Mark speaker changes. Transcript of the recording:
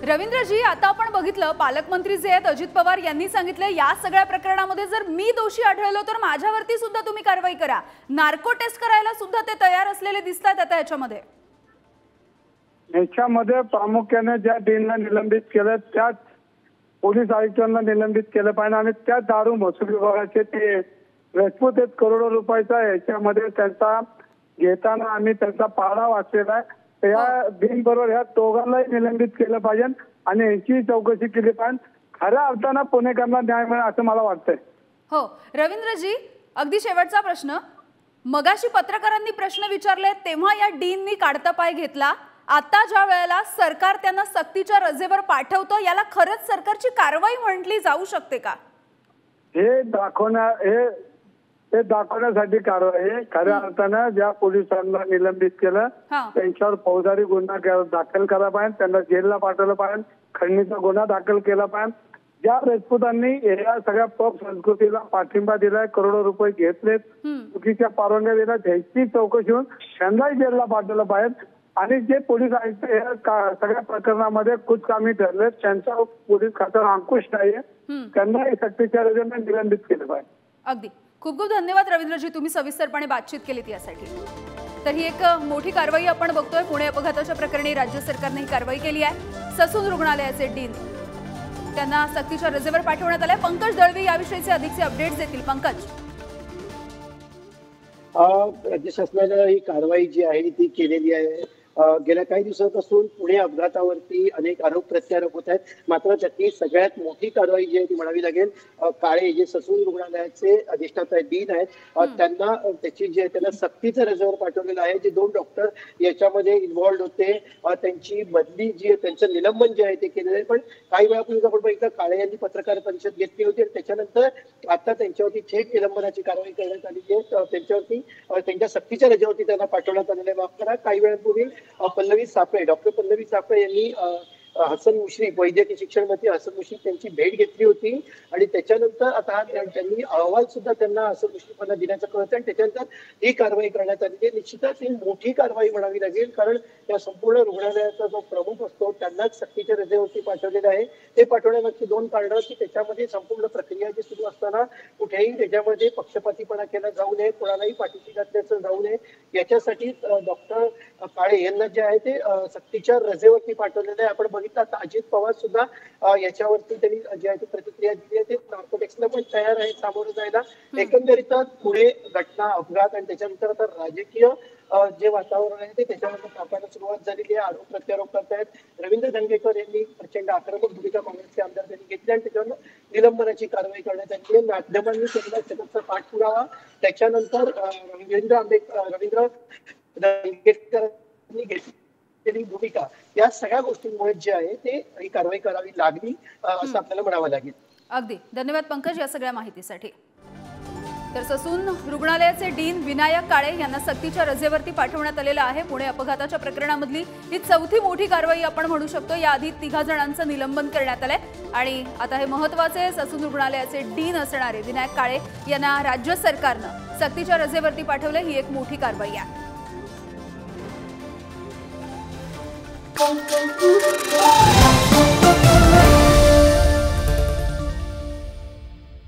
Speaker 1: रवींद्रजी, आता आपण बघितलं पालकमंत्री जे आहेत अजित पवार यांनी सांगितलं या सगळ्या प्रकरणामध्ये जर मी दोषी आढळलो तर माझ्यावरती सुद्धा तुम्ही कारवाई करा। नार्को टेस्ट करायला सुद्धा ते तयार असलेले दिसतात आता
Speaker 2: याच्यामध्ये प्रामुख्याने ज्या डीनला निलंबित केलं त्याच पोलीस आयुक्तांना निलंबित केलं पाहिजे आणि त्या दारू महसूल विभागाचे ते राजपूत करोडो रुपयाचा याच्यामध्ये त्यांचा घेताना आम्ही त्यांचा पाडा वाचलेला आहे। या डीन बरोबर ह्या दोघांनाही निलंबित केलं पाहिजे आणि यांची चौकशी केली पाहिजे। खऱ्या अर्थानं पुणेकरांना न्याय मिळेल असं मला वाटतंय।
Speaker 1: हो रवींद्रजी, अगदी शेवटचा प्रश्न, मगाशी पत्रकारांनी प्रश्न विचारले तेव्हा या डीननी काढता पाय घेतला, आता ज्या वेळेला सरकार त्यांना सक्तीच्या रजेवर पाठवतं याला खरंच सरकारची कारवाई म्हटली जाऊ शकते का?
Speaker 2: हे दाखवण्यासाठी कारवाई आहे। खऱ्या अर्थानं ज्या पोलिसांना निलंबित केलं त्यांच्यावर फौजदारी गुन्हा दाखल केला पाहिजे, त्यांना जेलला पाठवलं पाहिजे, खंडणीचा गुन्हा दाखल केला पाहिजे। ज्या राजपूतांनी या सगळ्या पब संस्कृतीला पाठिंबा दिलाय, करोडो रुपये घेतलेत, चुकीच्या परवानग्या दिल्या, त्याची चौकशी होऊन त्यांनाही जेलला पाठवलं पाहिजे। आणि जे पोलीस आयुक्त या सगळ्या प्रकरणामध्ये कुचकामी ठरले त्यांचा पोलीस खात्यावर अंकुश नाहीये, त्यांनाही सक्तीच्या रजेने निलंबित केलं पाहिजे।
Speaker 1: अगदी खूप खूप धन्यवाद रवींद्रजी, तुम्ही सविस्तरपणे बातचीत केलीत यासाठी। तर ही एक मोठी कारवाई आपण बघतोय। पुणे अपघाताच्या प्रकरणी राज्य सरकारने ही कारवाई केली आहे। ससून रुग्णालयाचे डीन त्यांना सक्तीच्या रजेवर पाठवण्यात आले। पंकज दळवी याविषयीचे अधिकचे अपडेट्स देतील। पंकज,
Speaker 3: राज्य शासनाने ही कारवाई जी आहे ती केलेली आहे। गेल्या काही दिवसांपासून पुणे अपघातावरती अनेक आरोप प्रत्यारोप होत आहेत, मात्र त्यातली सगळ्यात मोठी कारवाई जी आहे ती म्हणावी लागेल काळे जे ससून रुग्णालयाचे अधिष्ठाता डीन आहेत त्यांना त्याची जी आहे त्यांना सक्तीच्या रजेवर पाठवलेलं आहे। जे 2 डॉक्टर याच्यामध्ये इन्व्हॉल्ड होते त्यांची बदली जी आहे, त्यांचं निलंबन जे आहे ते केलेलं आहे। पण काही वेळापूर्वी आपण बघितलं काळे यांनी पत्रकार परिषद घेतली होती आणि त्याच्यानंतर आता त्यांच्यावरती थेट निलंबनाची कारवाई करण्यात आलेली आहे। त्यांच्यावरती त्यांच्या सक्तीच्या रजेवरती त्यांना पाठवण्यात आलेलं आहे। माफ करा, काही वेळापूर्वी पल्लवी सापळे, डॉक्टर पल्लवी सापळे यांनी हसन मुश्रीफ वैद्यकीय शिक्षण मंत्री हसन मुश्रीफ यांची भेट घेतली होती आणि त्याच्यानंतर आता त्यांनी अहवाल सुद्धा त्यांना हसन मुश्रीफांना देण्याचं कळतं आणि त्याच्यानंतर ही कारवाई करण्यात आली आहे। निश्चितच ही मोठी कारवाई म्हणावी लागेल, कारण या संपूर्ण रुग्णालयाचा जो प्रमुख असतो त्यांनाच सक्तीच्या रजेवरती पाठवलेलं आहे। ते पाठवण्यामागची 2 कारणं की त्याच्यामध्ये संपूर्ण प्रक्रिया जी सुरू असताना कुठेही त्याच्यामध्ये पक्षपातीपणा केला जाऊ नये, कोणालाही पाठीशी घातल्याचं जाऊ नये, याच्यासाठी डॉक्टर काळे यांना जे आहे ते सक्तीच्या रजेवरती पाठवलेलं आहे। आपण बघितलं आता अजित पवार सुद्धा याच्यावरती त्यांनी जी आहे ती प्रतिक्रिया दिली आहे, ते नार्कोटिक्सला पण तयार आहे सामोरं जायला। एकंदरीत पुढे घटना अपघात आणि त्याच्यानंतर आता राजकीय जे वातावरण आहे ते त्याच्यामध्ये तापायला सुरुवात झालेली आहे। आरोप प्रत्यारोप करतायत। रवींद्र धंगेकर यांनी प्रचंड आक्रमक भूमिका काँग्रेसचे आमदार त्यांनी घेतली आणि त्याच्यावर निलंबनाची कारवाई करण्यात आली आहे। माध्यमांनी केलेला सततचा पाठपुरावा, त्याच्यानंतर रवींद्र धंगेकरांनी घेतलेली भूमिका, या सगळ्या गोष्टींमुळे जे आहे ते ही कारवाई करावी लागली असं आपल्याला म्हणावं लागेल।
Speaker 1: अगदी धन्यवाद पंकज या सगळ्या माहितीसाठी। तर ससून रुग्णालयाचे डीन विनायक काळे यांना सक्तीच्या रजेवरती पाठवण्यात आलेलं आहे। पुणे अपघाताच्या प्रकरणामधली ही चौथी मोठी कारवाई आपण म्हणू शकतो। याआधी 3 जणांचं निलंबन करण्यात आलंय आणि आता हे महत्त्वाचे ससून रुग्णालयाचे डीन असणारे विनायक काळे यांना राज्य सरकारनं सक्तीच्या रजेवरती पाठवलं। ही एक मोठी कारवाई आहे।